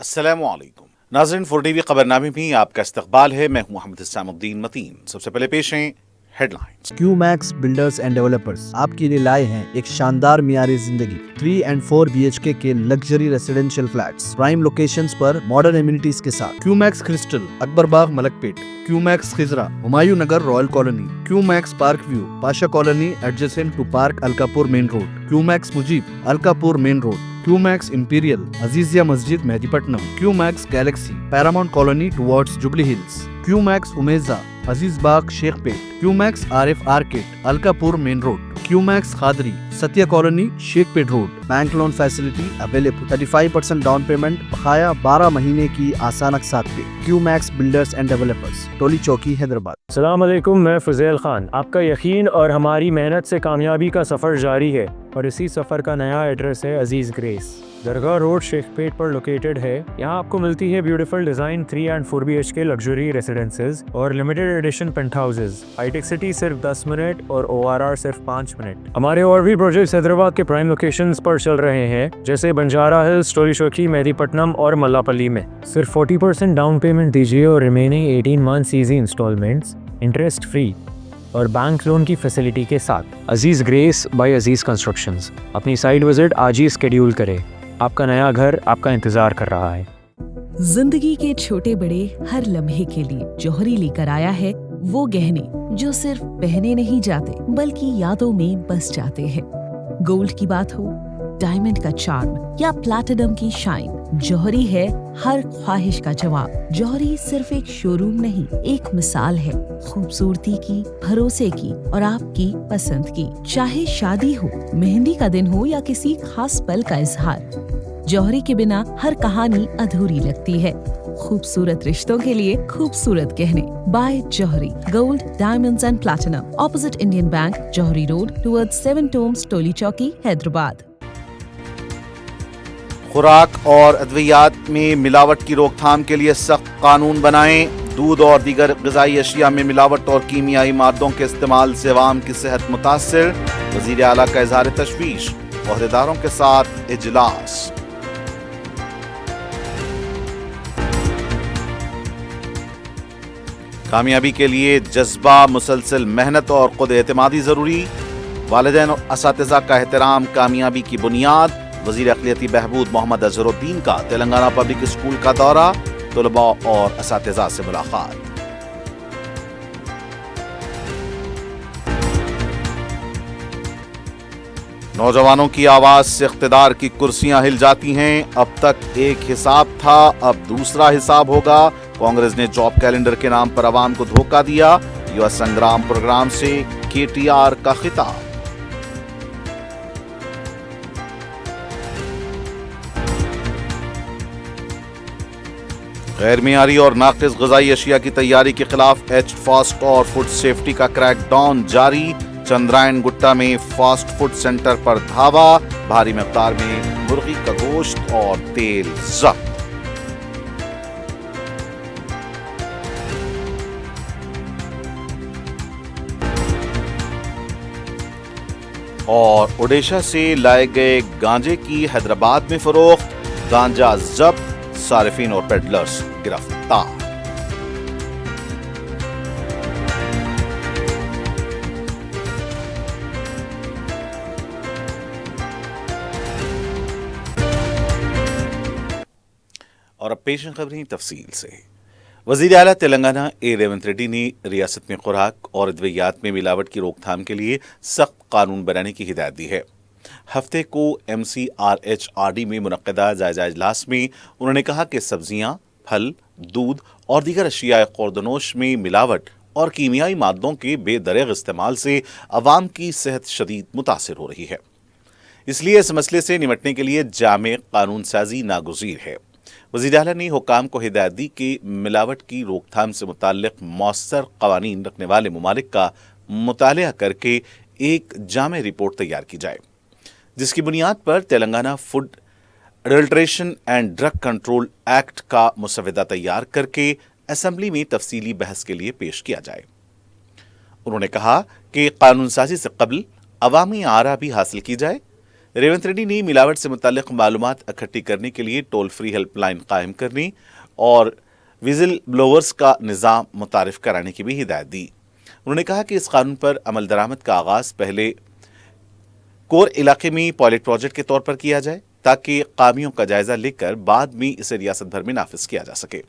अस्सलामु अलैकुम नाज़रीन, 4TV खबरनामे में आपका इस्तकबाल है। मैं हूं मोहम्मद इस्लामुद्दीन मतीन। सबसे पहले पेश हैं headlines. QMax builders and developers आपके लिए लाए हैं एक शानदार मियारी जिंदगी 3 and 4 BHK के luxury residential flats prime locations पर मॉडर्न एमिनिटीज के साथ। Qmax Crystal, Akbar Bagh, Malakpet. Qmax Khizra, Humayun Nagar, royal colony. Qmax Park View, Pasha colony adjacent to park Alkapur main road. Qmax Mujeeb, Alkapur main road. Qmax Imperial, Azizia Masjid, Mehdipatnam. Qmax Galaxy, Paramount colony towards Jubilee Hills. Qmax Umeza, Aziz Bagh, Shaikpet. Qmax Arif arcade, Alkapur main road. Qmax Khadri, Satya colony, Shaikpet road. Bank loan facility available. 35% down payment, बकाया 12 महीने की आसान अक़सात पे। QMax builders and developers, टोली चौकी, हैदराबाद। अस्सलाम वालेकुम, मैं फुज़ैल खान। आपका यकीन और हमारी मेहनत से कामयाबी का सफ़र जारी है और इसी सफ़र का नया एड्रेस है अजीज़ ग्रेस। दरगाह रोड, शेखपेट पर लोकेटेड है। यहाँ आपको मिलती है beautiful design 3 and 4 BHK luxury residences और limited edition penthouses. Hitech city सिर्फ 10 मिनट और ORR सिर्फ 5 मिनट। हमारे और भी प्रोजेक्ट्स हैदराबाद के प्राइम लोकेशंस पर चल रहे हैं, जैसे बंजारा हिल्स, टोली चौकी, मेहदीपट्टनम और मल्लापल्ली में। सिर्फ 40% डाउन पेमेंट दीजिए और remaining 18 months easy installments interest free और बैंक लोन की फैसिलिटी के साथ। Aziz grace by Aziz constructions. अपनी साइट विजिट आज ही स्केड्यूल करें। आपका नया घर आपका इंतजार कर रहा है। जिंदगी के छोटे बड़े हर लम्हे के लिए जौहरी लेकर आया है वो गहने जो सिर्फ पहने नहीं जाते बल्कि यादों में बस जाते हैं। गोल्ड की बात हो, डायमंड का चार्म या प्लैटिनम की शाइन, जौहरी है हर ख्वाहिश का जवाब। जौहरी सिर्फ एक शोरूम नहीं, एक मिसाल है खूबसूरती की, भरोसे की और आपकी पसंद की। चाहे शादी हो, मेहंदी का दिन हो या किसी खास पल का इजहार, जौहरी के बिना हर कहानी अधूरी लगती है। खूबसूरत रिश्तों के लिए खूबसूरत गहने by Johri. Gold, diamonds and platinum, opposite Indian Bank, Johri road towards 7 tombs, Toli Chowki, Hyderabad. खुराक और अद्वियात में मिलावट की रोकथाम के लिए सख्त कानून बनाएं। दूध और दीगर ग़िज़ाई अशिया में मिलावट और कीमियाई मादों के इस्तेमाल से अवाम की सेहत मुतासिर। वज़ीर आला का इज़हार तशवीश, ओहदेदारों के साथ इजलास। कामयाबी के लिए जज्बा, मुसलसल मेहनत और खुद एतमादी ज़रूरी। वालिदैन और असातिज़ा का एहतराम कामयाबी की बुनियाद। वज़ीर अक़लियती बहबूद मोहम्मद अज़हरुद्दीन का तेलंगाना पब्लिक स्कूल का दौरा, तलबा और असातिज़ा से मुलाकात। नौजवानों की आवाज़ से इक़्तिदार की कुर्सियां हिल जाती हैं। अब तक एक हिसाब था, अब दूसरा हिसाब होगा। कांग्रेस ने जॉब कैलेंडर के नाम पर अवाम को धोखा दिया। युवा संग्राम प्रोग्राम से KTR का खिताब। गैर मियारी और नाक़िस ग़िज़ाई अशिया की तैयारी के खिलाफ H-Fast और फूड सेफ्टी का क्रैकडाउन जारी। चंद्रायन गुट्टा में फास्ट फूड सेंटर पर धावा, भारी मिक़दार में मुर्गी का गोश्त और तेल ज़ब्त। और ओडिशा से लाए गए गांजे की हैदराबाद में फरोख्त, गांजा जब्त, सारिफीन और पेडलर्स गिरफ्तार। और अब पेश खबरें तफसील से। वज़ीर आला तेलंगाना रेवंत रेड्डी ने रियासत में खुराक और अद्वियात में मिलावट की रोकथाम के लिए सख्त कानून बनाने की हिदायत दी है। हफ्ते को MCRHRD में मुनक़्क़दा जायज़ा इजलास में उन्होंने कहा कि सब्जियां, फल, दूध और दीगर अशिया खुर्दनोश में मिलावट और कीमियाई मादों के बेदरग इस्तेमाल से अवाम की सेहत शदीद मुतासिर हो रही है। इसलिए इस मसले से निमटने के लिए जामे कानून साजी नागुज़ीर है। वज़ीर आला ने हुकाम को हिदायत दी कि मिलावट की रोकथाम से मुताल्लिक़ मौसर क़वानीन रखने वाले ममालिक का मुतालिया करके एक जामे रिपोर्ट तैयार की जाए, जिसकी बुनियाद पर Telangana food adulteration and drug control act का मुसवदा तैयार करके असेंबली में तफसीली बहस के लिए पेश किया जाए। उन्होंने कहा कि कानून साजी से कबल अवामी आरा भी हासिल की जाए ریونت ریڈی نے ملاوٹ سے متعلق معلومات اکٹھی کرنے کے لیے ٹول فری ہیلپ لائن قائم کرنے اور وزل بلوورز کا نظام متعارف کرانے کی بھی ہدایت دی۔ انہوں نے کہا کہ اس قانون پر عمل درآمد کا آغاز پہلے کور علاقے میں پائلٹ پروجیکٹ کے طور پر کیا جائے تاکہ قامیوں کا جائزہ لے کر بعد میں اسے ریاست بھر میں نافذ کیا جا سکے۔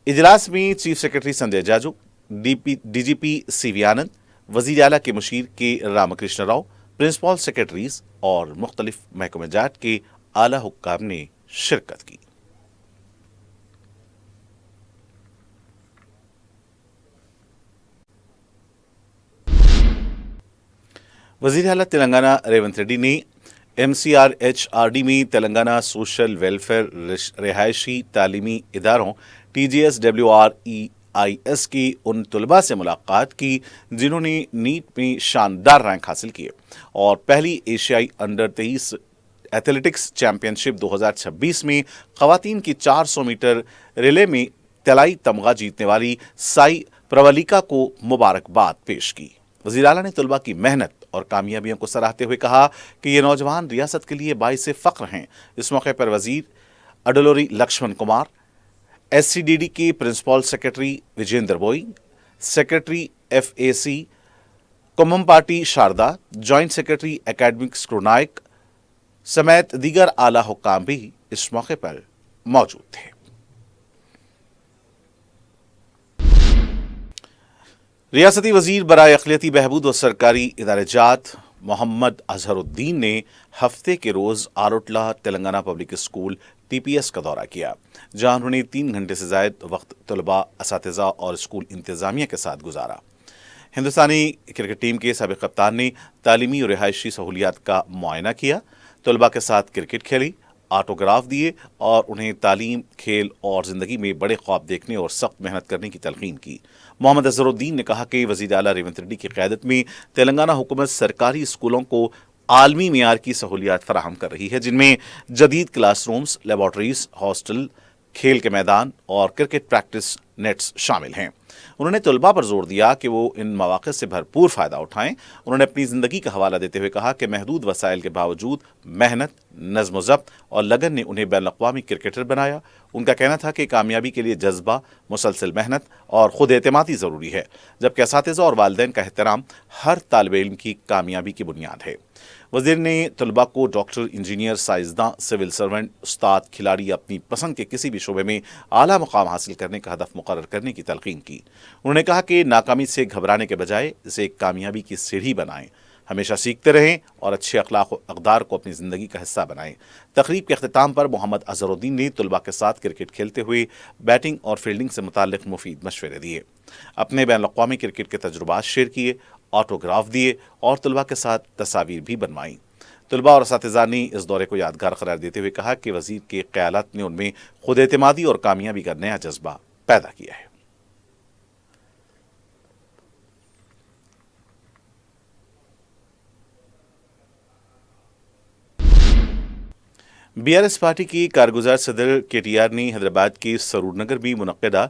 اجلاس میں chief secretary Sanjay Jaju, D G P C V Anand, وزیر اعلیٰ کے مشیر K Ram Krishna Rao, principal secretaries اور مختلف محکمہ جات کے اعلیٰ حکام نے شرکت کی۔ وزیر اعلیٰ تلنگانہ ریونت ریڈی نے MCRHRD میں تلنگانہ سوشل ویلفیئر رہائشی تعلیمی اداروں TGSWREIS کی ان طلباء سے ملاقات کی جنہوں نے نیٹ میں شاندار رینک حاصل کیے اور پہلی ایشیائی انڈر 23 ایتھلیٹکس چیمپئن شپ 2026 میں خواتین کی 400 میٹر ریلے میں طلائی تمغہ جیتنے والی سائی پرولیکا کو مبارکباد پیش کی۔ وزیر اعلیٰ نے طلباء کی محنت اور کامیابیوں کو سراہتے ہوئے کہا کہ یہ نوجوان ریاست کے لیے باعث فخر ہیں۔ اس موقع پر وزیر اڈلوری لکشمن کمار، SCDD کے principal secretary Vijender Boyi, secretary FAC کمم پارٹی شاردا، جوائنٹ سیکرٹری اکیڈمکس کرونائک سمیت دیگر اعلیٰ حکام بھی اس موقع پر موجود تھے۔ ریاستی وزیر برائے اقلیتی بہبود و سرکاری ادارے جات محمد اظہر الدین نے ہفتے کے روز آروٹلہ تلنگانہ پبلک اسکول TPS کا دورہ کیا، جہاں انہوں نے 3 گھنٹے سے زائد وقت طلباء، اساتذہ اور اسکول انتظامیہ کے ساتھ گزارا۔ ہندوستانی کرکٹ ٹیم کے سابق کپتان نے تعلیمی اور رہائشی سہولیات کا معائنہ کیا، طلباء کے ساتھ کرکٹ کھیلی، آٹوگراف دیے اور انہیں تعلیم، کھیل اور زندگی میں بڑے خواب دیکھنے اور سخت محنت کرنے کی تلقین کی۔ محمد اظہر الدین نے کہا کہ وزیر اعلیٰ ریونت ریڈی کی قیادت میں تلنگانہ حکومت سرکاری اسکولوں کو عالمی معیار کی سہولیات فراہم کر رہی ہے، جن میں جدید کلاس رومز، لیبارٹریز، ہاسٹل، کھیل کے میدان اور کرکٹ پریکٹس نیٹس شامل ہیں۔ انہوں نے طلباء پر زور دیا کہ وہ ان مواقع سے بھرپور فائدہ اٹھائیں۔ انہوں نے اپنی زندگی کا حوالہ دیتے ہوئے کہا کہ محدود وسائل کے باوجود محنت، نظم و ضبط اور لگن نے انہیں بین الاقوامی کرکٹر بنایا۔ ان کا کہنا تھا کہ کامیابی کے لیے جذبہ، مسلسل محنت اور خود اعتمادی ضروری ہے، جبکہ اساتذہ اور والدین کا احترام ہر طالب علم کی کامیابی کی بنیاد ہے۔ وزیر نے طلباء کو ڈاکٹر، انجینئر، سائنسداں، سول سرونٹ، استاد، کھلاڑی اپنی پسند کے کسی بھی شعبے میں اعلیٰ مقام حاصل کرنے کا ہدف مقرر کرنے کی تلقین کی۔ انہوں نے کہا کہ ناکامی سے گھبرانے کے بجائے اسے ایک کامیابی کی سیڑھی بنائیں، ہمیشہ سیکھتے رہیں اور اچھے اخلاق و اقدار کو اپنی زندگی کا حصہ بنائیں۔ تقریب کے اختتام پر محمد اظہر الدین نے طلباء کے ساتھ کرکٹ کھیلتے ہوئے بیٹنگ اور فیلڈنگ سے متعلق مفید مشورے دیے، اپنے بین الاقوامی کرکٹ کے تجربات شیئر کیے، آٹوگراف دیے اور طلباء کے ساتھ تصاویر بھی بنوائیں۔ طلباء اور اساتذہ نے اس دورے کو یادگار قرار دیتے ہوئے کہا کہ وزیر کے خیالات نے ان میں خود اعتمادی اور کامیابی کا نیا جذبہ پیدا کیا ہے۔ BRS پارٹی کی کارگزار صدر KTR نے حیدرآباد کے سرور نگر میں منعقدہ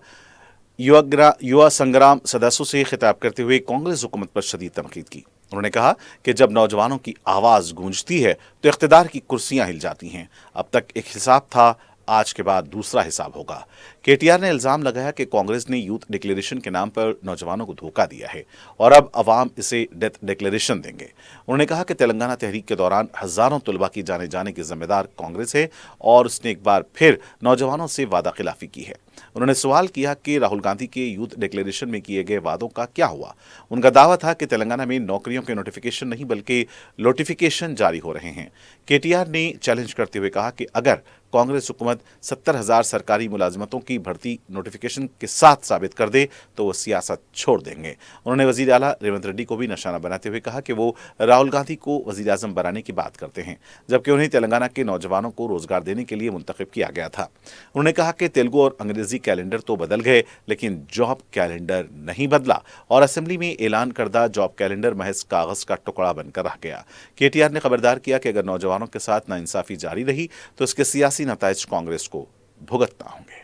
یوا سنگرام سدسیوں سے خطاب کرتے ہوئے کانگریس حکومت پر شدید تنقید کی۔ انہوں نے کہا کہ جب نوجوانوں کی آواز گونجتی ہے تو اقتدار کی کرسیاں ہل جاتی ہیں۔ اب تک ایک حساب تھا، آج کے بعد دوسرا حساب ہوگا۔ KTR نے الزام لگایا کہ کانگریس نے یوتھ ڈکلیریشن کے نام پر نوجوانوں کو دھوکہ دیا ہے اور اب عوام اسے ڈیتھ ڈکلیریشن دیں گے۔ انہوں نے کہا کہ تلنگانہ تحریک کے دوران ہزاروں طلباء کی جانے جانے کی ذمہ دار کانگریس ہے اور اس نے ایک بار پھر نوجوانوں سے وعدہ خلافی کی ہے۔ انہوں نے سوال کیا کہ راہل گاندھی کے یوتھ ڈکلیریشن میں کیے گئے وعدوں کا کیا ہوا۔ ان کا دعویٰ تھا کہ تلنگانہ میں نوکریوں کے نوٹیفیکیشن نہیں بلکہ لوٹیفیکیشن جاری ہو رہے ہیں۔ KTR نے چیلنج کرتے ہوئے کہا کہ اگر کانگریس حکومت 70,000 سرکاری ملازمتوں کی بھرتی نوٹیفیکیشن کے ساتھ ثابت کر دے تو وہ سیاست چھوڑ دیں گے۔ انہوں نے وزیر اعلیٰ ریونت ریڈی کو بھی نشانہ بناتے ہوئے کہا کہ وہ راہل گاندھی کو وزیر اعظم بنانے کی بات کرتے ہیں جبکہ انہیں تلنگانہ کے نوجوانوں کو روزگار دینے کے لیے منتخب کیا گیا تھا۔ انہوں نے کہا کہ تیلگو اور انگریزی کیلنڈر تو بدل گئے لیکن جاب کیلنڈر نہیں بدلا اور اسمبلی میں اعلان کردہ جاب کیلنڈر محض کاغذ کا ٹکڑا بن کر رہ گیا۔ KTR نے خبردار کیا کہ اگر نوجوانوں کے ساتھ ناانصافی جاری رہی تو اس کے سیاسی نتائج کانگریس کو بھگتنا ہوں گے۔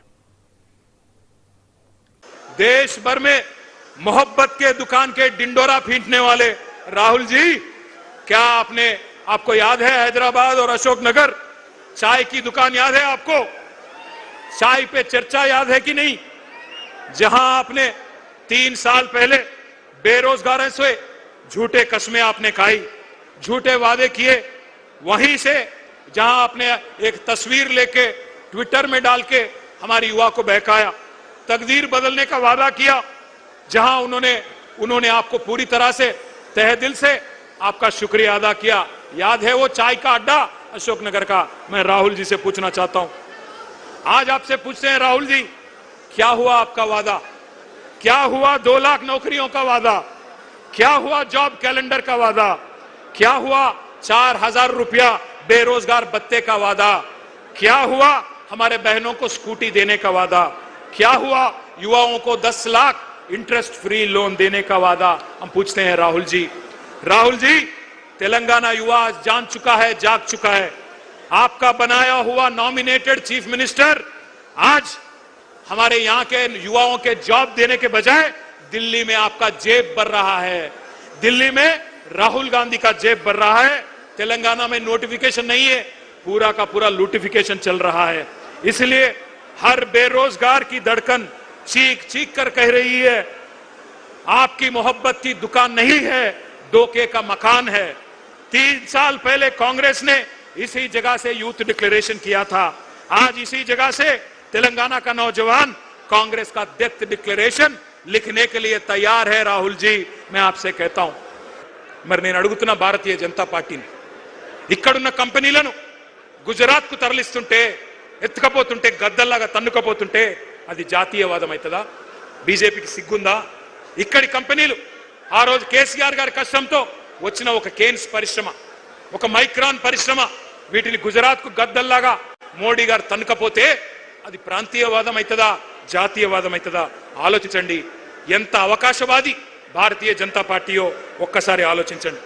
دیش بھر میں محبت کے دکان کے ڈنڈورا پھینٹنے والے راہل جی، کیا آپ نے आपको याद है हैदराबाद और अशोक नगर चाय की दुकान याद है आपको? चाय पे चर्चा याद है कि नहीं? जहां आपने 3 साल पहले बेरोजगारों से झूठे कस्में आपने खाई, झूठे वादे किए, वहीं से जहां आपने एक तस्वीर लेके ट्विटर में डाल के हमारी युवा को बहकाया, तकदीर बदलने का वादा किया, जहां उन्होंने आपको पूरी तरह से तहे दिल से आपका शुक्रिया अदा किया। याद है वो चाय का अड्डा अशोकनगर का? मैं राहुल जी से पूछना चाहता हूं, आज आपसे पूछते हैं राहुल जी, क्या हुआ आपका वादा? क्या हुआ 2 लाख नौकरियों का वादा? क्या हुआ जॉब कैलेंडर का वादा? क्या हुआ 4,000 रुपया बेरोजगार भत्ते का वादा? क्या हुआ हमारे बहनों को स्कूटी देने का वादा? क्या हुआ युवाओं को 10 लाख इंटरेस्ट फ्री लोन देने का वादा? हम पूछते हैं राहुल जी। राहुल जी, तेलंगाना युवा आज जान चुका है, जाग चुका है। आपका बनाया हुआ नॉमिनेटेड चीफ मिनिस्टर आज हमारे यहां के युवाओं के जॉब देने के बजाय दिल्ली में आपका जेब भर रहा है। दिल्ली में राहुल गांधी का जेब भर रहा है। तेलंगाना में नोटिफिकेशन नहीं है, पूरा का पूरा लूटिफिकेशन चल रहा है। इसलिए हर बेरोजगार की धड़कन चीख चीख कर कह रही है, आपकी मोहब्बत की दुकान नहीं है, डोके का मकान है। 3 साल पहले कांग्रेस ने इसी जगह से यूथ डिक्लेरेशन किया था। आज इसी जगह से तेलंगाना का नौजवान कांग्रेस का डेथ डिक्लेरेशन लिखने के लिए तैयार है। राहुल जी, मैं आपसे कहता हूं, మరి నేను అడుగుతున్న భారతీయ జనతా పార్టీని, ఇక్కడున్న కంపెనీలను గుజరాత్ కు తరలిస్తుంటే, ఎత్తుకపోతుంటే, గద్దల్లాగా తన్నుకపోతుంటే అది జాతీయవాదం అవుతుందా? బీజేపీకి సిగ్గుందా? ఇక్కడి కంపెనీలు ఆ రోజు కేసీఆర్ గారి కష్టంతో వచ్చిన ఒక కేన్స్ పరిశ్రమ, ఒక మైక్రాన్ పరిశ్రమ, వీటిని గుజరాత్ కు గద్దల్లాగా మోడీ గారు తన్నుకపోతే అది ప్రాంతీయవాదం అవుతుందా, జాతీయవాదం అవుతుందా? ఆలోచించండి. ఎంత అవకాశవాది భారతీయ జనతా పార్టీయో ఒక్కసారి ఆలోచించండి.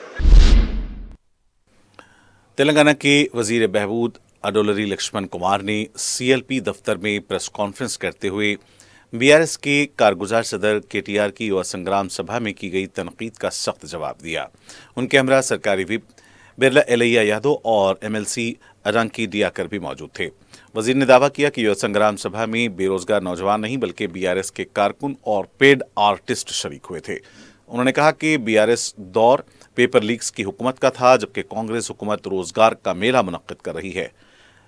तेलंगाना के वजीर बहबूद अडोलरी लक्ष्मण कुमार ने सीएलपी दफ्तर में प्रेस कॉन्फ्रेंस करते हुए बीआरएस के कारगुजार सदर केटीआर की युवा संग्राम सभा में की गई तनकीद का सख्त जवाब दिया। उनके हमरा सरकारी विप बिरला एलैया यादव और एमएलसी रंकी डियाकर भी मौजूद थे। वजीर ने दावा किया कि युवा संग्राम सभा में बेरोजगार नौजवान नहीं बल्कि बीआरएस के कारकुन और पेड आर्टिस्ट शरीक हुए थे। उन्होंने कहा कि बीआरएस दौर पेपर लीक्स की हुकूमत का था, जबकि कांग्रेस हुकूमत रोजगार का मेला मुनक्किद कर रही है।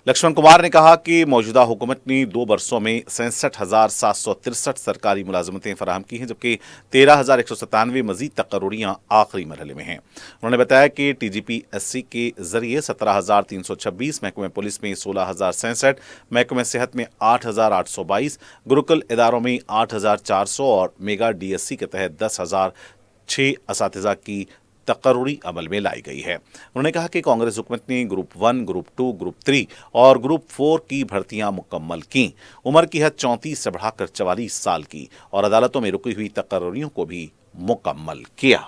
लक्ष्मण कुमार ने कहा कि मौजूदा हुकूमत ने 2 वर्षों में 67,763 सरकारी मुलाजमतें फराहम की हैं, जबकि 13,197 मजीद तकर्रुरियाँ आखिरी मरहले में हैं। उन्होंने बताया कि TGPSC के जरिए 17,326, महकमे पुलिस में 16,067, महकमे सेहत में 8,822, गुरुकुल इदारों में 8,400 और मेगा DSC के तहत 10,006 असातिज़ा की तकर्रुरी अमल में लाई गई है। उन्होंने कहा कि कांग्रेस हुकूमत ने ग्रुप 1, ग्रुप 2, ग्रुप 3 और ग्रुप 4 की भर्तियां मुकम्मल की, उम्र की हद 34 से बढ़ाकर 44 साल की और अदालतों में रुकी हुई तकर्रुरियों को भी मुकम्मल किया।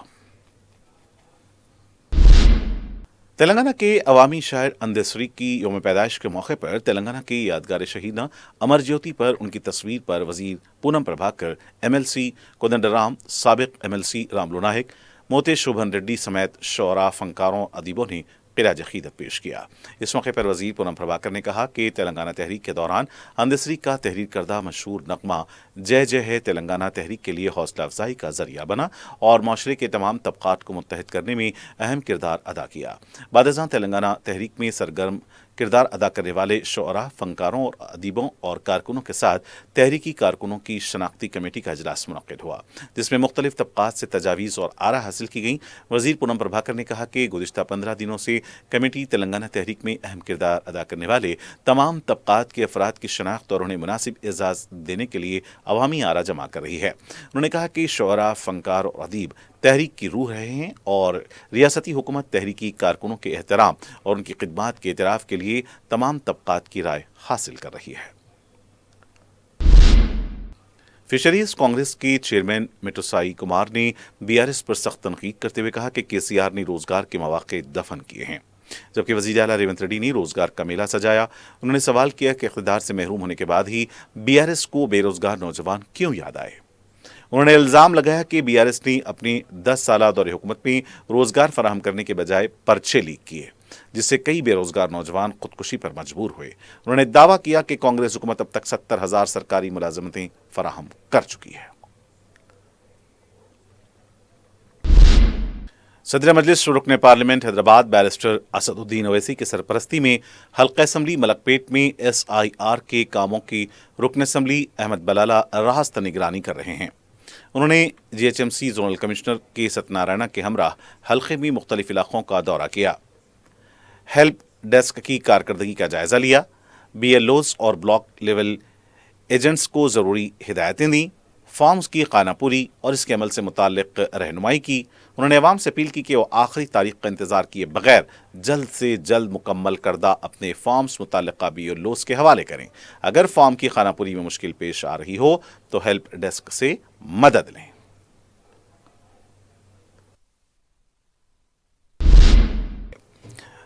तेलंगाना के अवामी शायर अंदेसरी की यौम पैदाइश के मौके पर तेलंगाना की यादगार शहीदा अमर ज्योति पर उनकी तस्वीर पर वजीर पूनम प्रभाकर, MLC कोदंडराम, साबिक MLC रामलू नायक, मोते शोभन रेड्डी समेत शोरा, फनकारों, अदीबों ने क़िराज अक़ीदत पेश किया। इस मौके पर वजीर पूनम प्रभाकर ने कहा कि तेलंगाना तहरीक के दौरान अंदेसरी का तहरीर करदा मशहूर नगमा जय जय है तेलंगाना तहरीक के लिए हौसला अफजाई का जरिया बना और माशरे के तमाम तबकात को मुत्तहिद करने में अहम किरदार अदा किया। बादशाह तेलंगाना तहरीक में सरगर्म किरदार अदा करने वाले शोरा, फनकारों और अदीबों और कारकुनों के साथ तहरीकी कारकुनों की शनाख्ती कमेटी का इजलास मुनक्किद हुआ, जिसमें मुख्तलिफ तबकात से तजावीज़ और आरा हासिल की गई। वजीर पूनम प्रभाकर ने कहा कि गुज़िश्ता 15 दिनों से कमेटी तेलंगाना तहरीक में अहम किरदार अदा करने वाले तमाम तबकात के अफराद की शनाख्त और उन्हें मुनासिब एजाज़ देने के लिए अवामी आरा जमा कर रही है। उन्होंने कहा कि शोरा, फनकार और अदीब तहरीक की रूह रहे हैं और रियासती हुकूमत तहरीकी कारकुनों के एहतराम और उनकी खिदमात के एतराफ़ के लिए तमाम तबकात की राय हासिल कर रही है। फिशरीज कांग्रेस के चेयरमैन मिटुसाई कुमार ने बीआरएस पर सख्त तनकीद करते हुए कहा कि केसीआर ने रोजगार के मौके दफन किए हैं, जबकि वज़ीर आला रेवंत रेड्डी ने रोजगार का मेला सजाया। उन्होंने सवाल किया कि इक़्तिदार से महरूम होने के बाद ही बीआरएस को बेरोजगार नौजवान क्यों याद आए। انہوں نے الزام لگایا کہ BRS نے اپنی 10 سالہ دور حکومت میں روزگار فراہم کرنے کے بجائے پرچے لیک کیے، جس سے کئی بے روزگار نوجوان خودکشی پر مجبور ہوئے۔ انہوں نے دعویٰ کیا کہ کانگریس حکومت اب تک 70,000 سرکاری ملازمتیں فراہم کر چکی ہے۔ صدر مجلس رکن پارلیمنٹ حیدرآباد بیرسٹر اسد الدین اویسی کی سرپرستی میں حلقہ اسمبلی ملک پیٹ میں SIR کے کاموں کی رکن اسمبلی احمد بلالہ راست نگرانی کر رہے ہیں۔ انہوں نے GHMC زونل کمشنر کے ستنارائنا کے ہمراہ حلقے میں مختلف علاقوں کا دورہ کیا، ہیلپ ڈیسک کی کارکردگی کا جائزہ لیا، BLOs اور بلاک لیول ایجنٹس کو ضروری ہدایتیں دیں، فارمز کی خانہ پوری اور اس کے عمل سے متعلق رہنمائی کی۔ انہوں نے عوام سے اپیل کی کہ وہ آخری تاریخ کا انتظار کیے بغیر جلد سے جلد مکمل کردہ اپنے فارمز متعلقہ BLOs کے حوالے کریں۔ اگر فارم کی خانہ پوری میں مشکل پیش آ رہی ہو تو ہیلپ ڈیسک سے مدد لیں۔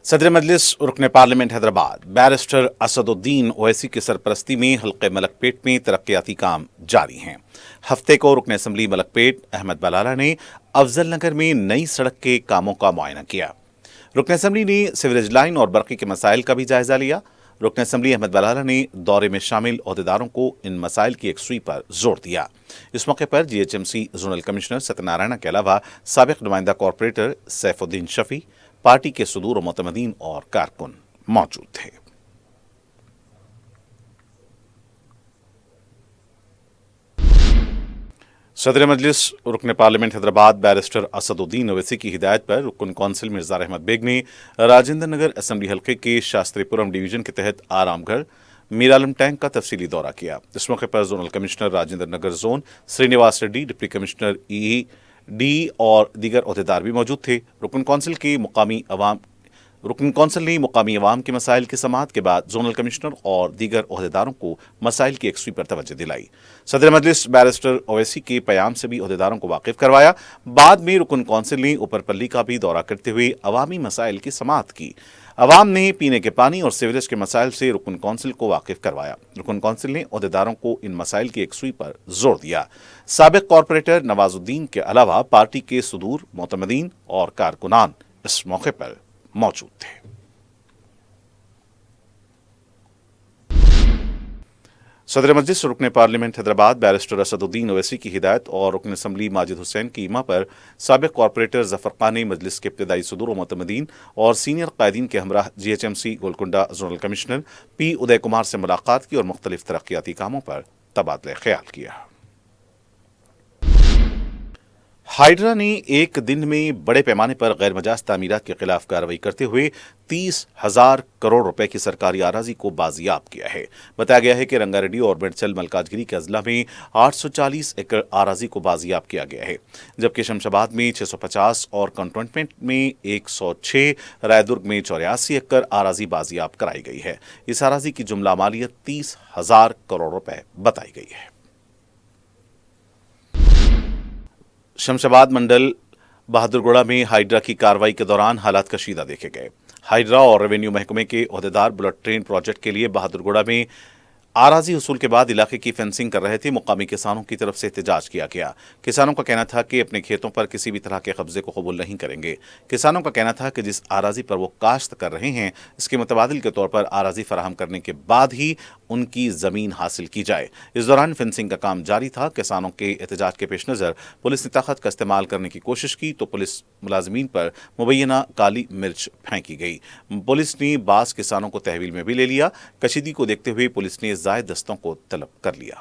صدر مجلس رکن پارلیمنٹ حیدرآباد بیرسٹر اسد الدین اویسی کی سرپرستی میں حلقہ ملک پیٹ میں ترقیاتی کام جاری ہیں۔ ہفتے کو رکن اسمبلی ملک پیٹ احمد بلالہ نے افضل نگر میں نئی سڑک کے کاموں کا معائنہ کیا۔ رکن اسمبلی نے سیوریج لائن اور برقی کے مسائل کا بھی جائزہ لیا۔ رکن اسمبلی احمد بلالہ نے دورے میں شامل عہدیداروں کو ان مسائل کی یکسوئی پر زور دیا۔ اس موقع پر GHMC زونل کمشنر ستنارائنا کے علاوہ سابق نمائندہ کارپوریٹر سیف الدین شفیع، پارٹی کے صدور و معتمدین اور کارکن موجود تھے۔ صدر مجلس رکن پارلیمنٹ حیدرآباد بیرسٹر اسد الدین اویسی کی ہدایت پر رکن کونسل مرزا احمد بیگ نے راجندر نگر اسمبلی حلقے کے شاستری پورم ڈویژن کے تحت آرام گھر میرالم ٹینک کا تفصیلی دورہ کیا۔ اس موقع پر zonal commissioner Rajendra Nagar zone Srinivas Reddy, deputy commissioner EED اور دیگر عہدیدار بھی موجود تھے۔ رکن کونسل نے مقامی عوام کے مسائل کی سماعت کے بعد زونل کمشنر اور دیگر عہدیداروں کو مسائل کی یکسوئی پر توجہ دلائی۔ صدر مجلس بیرسٹر اویسی کے پیام سے بھی عہدیداروں کو واقف کروایا۔ بعد میں رکن کونسل نے اوپر پلی کا بھی دورہ کرتے ہوئے عوامی مسائل کی سماعت کی۔ عوام نے پینے کے پانی اور سیوریج کے مسائل سے رکن کونسل کو واقف کروایا۔ رکن کونسل نے عہدیداروں کو ان مسائل کی یکسوئی پر زور دیا۔ سابق کارپوریٹر نواز الدین کے علاوہ پارٹی کے صدور، معتمدین اور کارکنان اس موقع پر موجود تھے۔ صدر مجلس رکن پارلیمنٹ حیدرآباد بیرسٹر اسد الدین اویسی کی ہدایت اور رکن اسمبلی ماجد حسین کی ایما پر سابق کارپوریٹر ظفر خان نے مجلس کے ابتدائی صدور و معتمدین اور سینئر قائدین کے ہمراہ GHMC Golconda zonal commissioner P ادے کمار سے ملاقات کی اور مختلف ترقیاتی کاموں پر تبادلہ خیال کیا۔ ہائیڈرا نے ایک دن میں بڑے پیمانے پر غیر مجاز تعمیرات کے خلاف کارروائی کرتے ہوئے 30,000 کروڑ روپے کی سرکاری اراضی کو بازیاب کیا ہے۔ بتایا گیا ہے کہ رنگا ریڈی اور میڈچل ملکاجگیری کے اضلاع میں 840 ایکڑ اراضی کو بازیاب کیا گیا ہے، جبکہ شمشاباد میں 650 اور کنٹونمنٹ میں 106، رائے درگ میں 84 ایکڑ اراضی بازیاب کرائی گئی ہے۔ اس اراضی کی جملہ مالیت 30,000 کروڑ روپے بتائی گئی ہے۔ شمشاباد منڈل بہادر گوڑہ میں ہائیڈرا کی کارروائی کے دوران حالات کشیدہ دیکھے گئے۔ ہائیڈرا اور ریونیو محکمے کے عہدیدار بلٹ ٹرین پروجیکٹ کے لیے بہادر گوڑہ میں اراضی حصول کے بعد علاقے کی فینسنگ کر رہے تھے۔ مقامی کسانوں کی طرف سے احتجاج کیا گیا۔ کسانوں کا کہنا تھا کہ اپنے کھیتوں پر کسی بھی طرح کے قبضے کو قبول نہیں کریں گے۔ کسانوں کا کہنا تھا کہ جس اراضی پر وہ کاشت کر رہے ہیں اس کے متبادل کے طور پر اراضی فراہم کرنے کے بعد ہی ان کی زمین حاصل کی جائے۔ اس دوران فینسنگ کا کام جاری تھا۔ کسانوں کے احتجاج کے پیش نظر پولیس نے طاقت کا استعمال کرنے کی کوشش کی تو پولیس ملازمین پر مبینہ کالی مرچ پھینکی گئی۔ پولیس نے بعض کسانوں کو تحویل میں بھی لے لیا۔ کشیدگی کو دیکھتے ہوئے پولیس نے زائد دستوں کو طلب کر لیا۔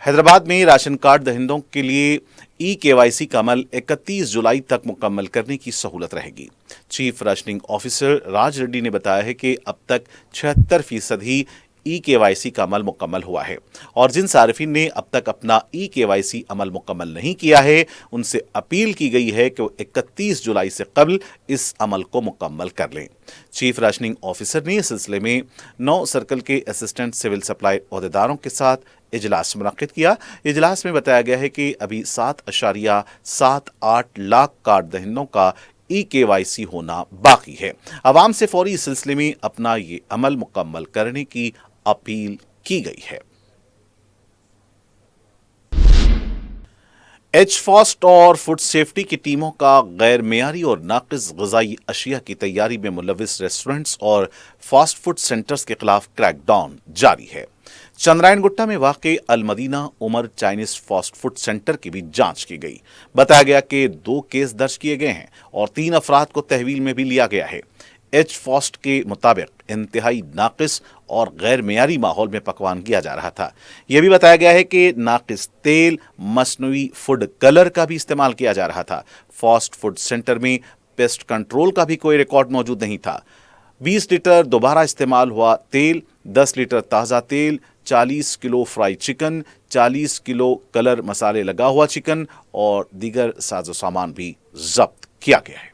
حیدرآباد میں راشن کارڈ دہندوں کے لیے EKYC کا عمل 31 جولائی تک مکمل کرنے کی سہولت رہے گی۔ چیف راشننگ آفیسر راج ریڈی نے بتایا ہے کہ اب تک 76% ہی EKYC کا عمل مکمل ہوا ہے، اور جن صارفین نے اب تک اپنا EKYC عمل مکمل نہیں کیا ہے ان سے اپیل کی گئی ہے کہ وہ 31 جولائی سے قبل اس عمل کو مکمل کر لیں۔ چیف راشننگ آفیسر نے اس سلسلے میں 9 سرکل کے اسسٹنٹ سول سپلائی عہدیداروں کے ساتھ اجلاس منعقد کیا۔ اجلاس میں بتایا گیا ہے کہ ابھی 7.78 لاکھ کارڈ دہندوں کا EKYC होना बाकी है। आवाम से फौरी इस सिलसिले में अपना ये अमल मुकम्मल करने की अपील की गई है। एचफॉस्ट और फूड सेफ्टी की टीमों का गैर मेयारी और नाकिस ग़िज़ाई अशिया की तैयारी में मुलविस रेस्टोरेंट्स और फास्ट फूड सेंटर्स के खिलाफ क्रैकडाउन जारी है। चंद्रायन गुट्टा में वाक़े Almadina Umar Chinese fast food centre की भी जांच की गई। बताया गया कि 2 केस दर्ज किए गए हैं और 3 अफराद को तहवील में भी लिया गया है। एचफॉस्ट के मुताबिक इंतहाई नाकिस और गैर मेयारी माहौल में पकवान किया जा रहा था। यह भी बताया गया है कि नाकिस तेल, मसनूई फूड कलर का भी इस्तेमाल किया जा रहा था। फास्ट फूड सेंटर में पेस्ट कंट्रोल का भी कोई रिकॉर्ड मौजूद नहीं था। 20 लीटर दोबारा इस्तेमाल हुआ तेल, 10 लीटर ताज़ा तेल, 40 kilo fry chicken, 40 kilo colour मसाले लगा हुआ चिकन और दीगर साजो सामान भी जब्त किया गया है।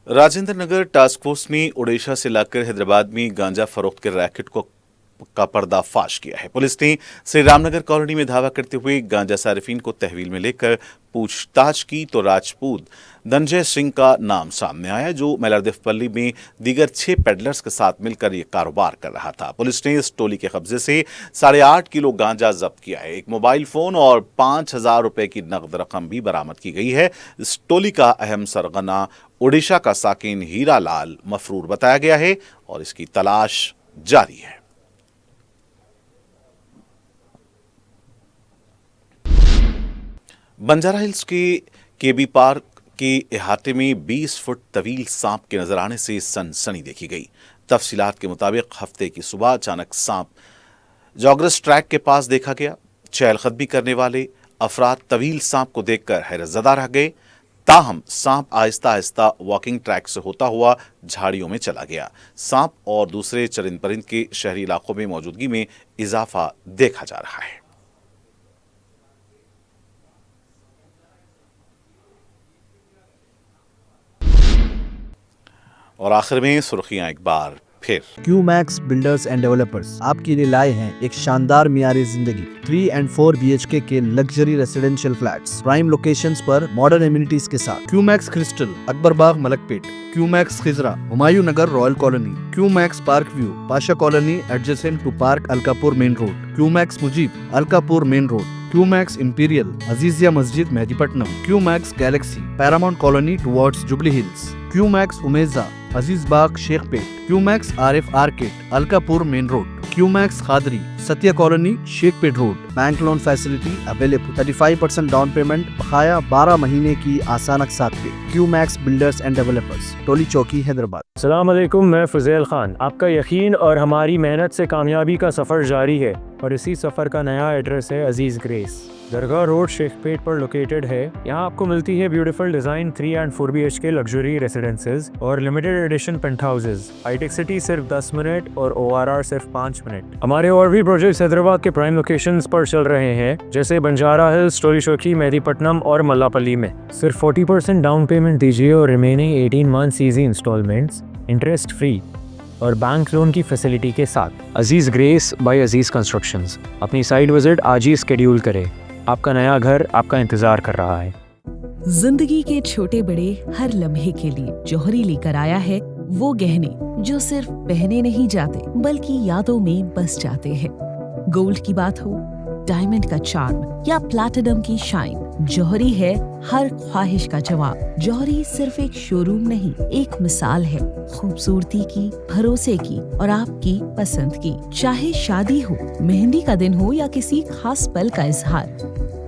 राजेंद्र नगर टास्क फोर्स ने ओडिशा से लाकर हैदराबाद में गांजा फरोख्त के रैकेट का पर्दाफाश किया है। पुलिस ने श्री रामनगर कॉलोनी में धावा करते हुए गांजा सारिफीन को तहवील में लेकर पूछताछ की तो राजपूत धनंजय सिंह का नाम सामने आया, जो मेलारदेवपल्ली में दीगर 6 पेडलर्स के साथ मिलकर ये कारोबार कर रहा था। पुलिस ने इस टोली के कब्जे से 8.5 किलो गांजा जब्त किया है। एक मोबाइल फोन और 5,000 रुपए की नकद रकम भी बरामद की गई है। इस टोली का अहम सरगना ओडिशा का साकिन हीरा लाल मफरूर बताया गया है और इसकी तलाश जारी है। बंजारा हिल्स के केबी पार्क के इहाते में 20 फुट तवील सांप के नजर आने से सनसनी देखी गई। तफसीलात के मुताबिक हफ्ते की सुबह अचानक सांप जॉगर्स ट्रैक के पास देखा गया। चहलकदमी करने वाले अफराद तवील सांप को देखकर हैरतज़दा रह गए। ताहम सांप आहिस्ता आहिस्ता वॉकिंग ट्रैक से होता हुआ झाड़ियों में चला गया। सांप और दूसरे चरिंद परिंद के शहरी इलाकों में मौजूदगी में इजाफा देखा जा रहा है। और आखिर में सुर्खियां एक बार फिर। क्यूमैक्स बिल्डर्स एंड डेवलपर्स आपके लिए लाए हैं एक शानदार मियारी जिंदगी 3 and 4 BHK के luxury residential flats prime locations पर मॉडर्न एमिनिटीज के साथ। Qmax Crystal, Akbarbagh, Malakpet. Qmax Khizra, Humayun Nagar, royal colony. Qmax Park View, Pasha colony adjacent to park Alkapur main road. Qmax Mujeeb, Alkapur main road. Qmax Imperial, Azizia Masjid, Mehdipatnam. Qmax Galaxy, Paramount colony towards Jubilee Hills. Qmax Umeza, Aziz Bagh, Shaikpet. Qmax RF arcade, Alkapur main road. Qmax Khadri, Satya colony, Shaikpet road. Bank loan facility available. 35% down payment, बकाया 12 महीने की आसान अक़सात पे। QMax builders and developers, टोली चौकी, हैदराबाद। अस्सलाम वालेकुम, मैं फज़ेल खान। आपका यकीन और हमारी मेहनत से कामयाबी का सफ़र जारी है और इसी सफ़र का नया एड्रेस है अजीज़ ग्रेस। दरगाह रोड, शेखपेट पर लोकेटेड है। यहाँ आपको मिलती है beautiful design 3 and 4 BHK luxury residences और limited edition penthouses. Hitech city सिर्फ 10 मिनट और ORR सिर्फ 5 मिनट। हमारे और भी प्रोजेक्ट्स हैदराबाद के प्राइम लोकेशंस पर चल रहे हैं, जैसे बंजारा हिल्स, टोली चौकी, मेहदीपट्टनम और मल्लापल्ली में। सिर्फ 40% डाउन पेमेंट दीजिए और remaining 18 months easy installments interest free और बैंक लोन की फैसिलिटी के साथ। Aziz grace by Aziz constructions. अपनी साइट विजिट आज ही स्केड्यूल करें। आपका नया घर आपका इंतजार कर रहा है। जिंदगी के छोटे बड़े हर लम्हे के लिए जौहरी लेकर आया है वो गहने जो सिर्फ पहने नहीं जाते बल्कि यादों में बस जाते हैं। गोल्ड की बात हो, डायमंड का चार्म या प्लैटिनम की शाइन, जौहरी है हर ख्वाहिश का जवाब। जौहरी सिर्फ एक शोरूम नहीं, एक मिसाल है खूबसूरती की, भरोसे की और आपकी पसंद की। चाहे शादी हो, मेहंदी का दिन हो या किसी खास पल का इजहार,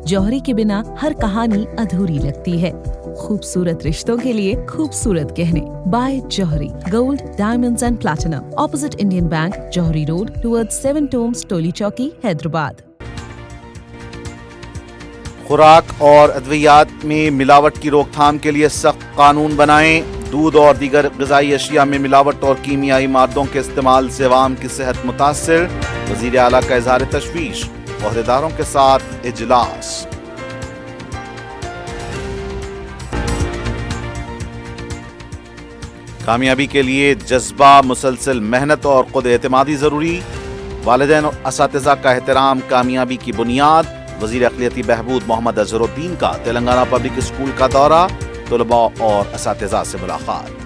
जौहरी के बिना हर कहानी अधूरी लगती है। खूबसूरत रिश्तों के लिए खूबसूरत गहने by Johri. Gold, diamonds and platinum, opposite Indian Bank, Johri road, towards 7 tombs, Toli Chowki, Hyderabad. खुराक और अद्वियात में मिलावट की रोकथाम के लिए सख्त कानून बनाएं। दूध और दीगर ग़िज़ाई अशिया में मिलावट और कीमियाई मादों के इस्तेमाल से अवाम की सेहत मुतासिर। वज़ीर आला का इज़हार तशवीश। ओहदेदारों के साथ इजलास। कामयाबी के लिए जज्बा, मुसलसल मेहनत और खुद एतमादी ज़रूरी। वालिदैन और असातिज़ा का एहतराम कामयाबी की बुनियाद। वज़ीर अक़लियती बहबूद मोहम्मद अज़हरुद्दीन का तेलंगाना पब्लिक स्कूल का दौरा, तलबा और असातिज़ा से मुलाकात।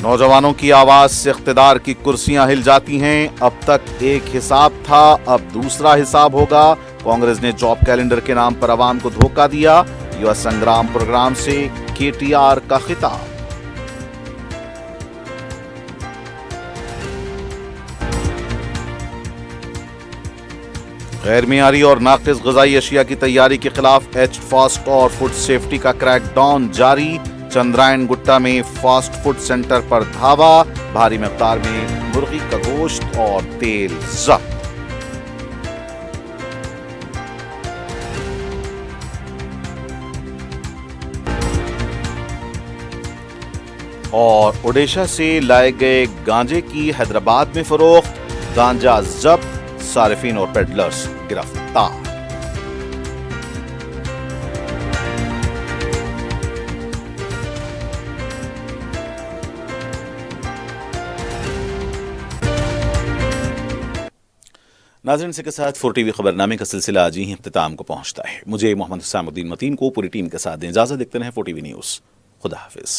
नौजवानों की आवाज से इख्तिदार की कुर्सियां हिल जाती हैं। अब तक एक हिसाब था, अब दूसरा हिसाब होगा। कांग्रेस ने जॉब कैलेंडर के नाम पर अवाम को धोखा दिया। युवा संग्राम प्रोग्राम से KTR का खिताब। गैर मियारी और नाकिस ग़िज़ाई अशिया की तैयारी के खिलाफ H-FAST और फूड सेफ्टी का क्रैकडाउन जारी। चंद्रायन गुट्टा में फास्ट फूड सेंटर पर धावा, भारी मिक़दार में मुर्गी का गोश्त और तेल जब्त। और ओडिशा से लाए गए गांजे की हैदराबाद में फरोख्त, गांजा जब्त, सारिफीन और पेडलर्स गिरफ्तार। नाज़रीन, इसी के साथ 4TV खबरनामे का सिलसिला आज ही इख्तिताम को पहुंचता है। मुझे मोहम्मद हुसैनुद्दीन मतीन को पूरी टीम के साथ दें इजाज़त। देखते रहें 4TV न्यूज़। खुदा हाफिज़।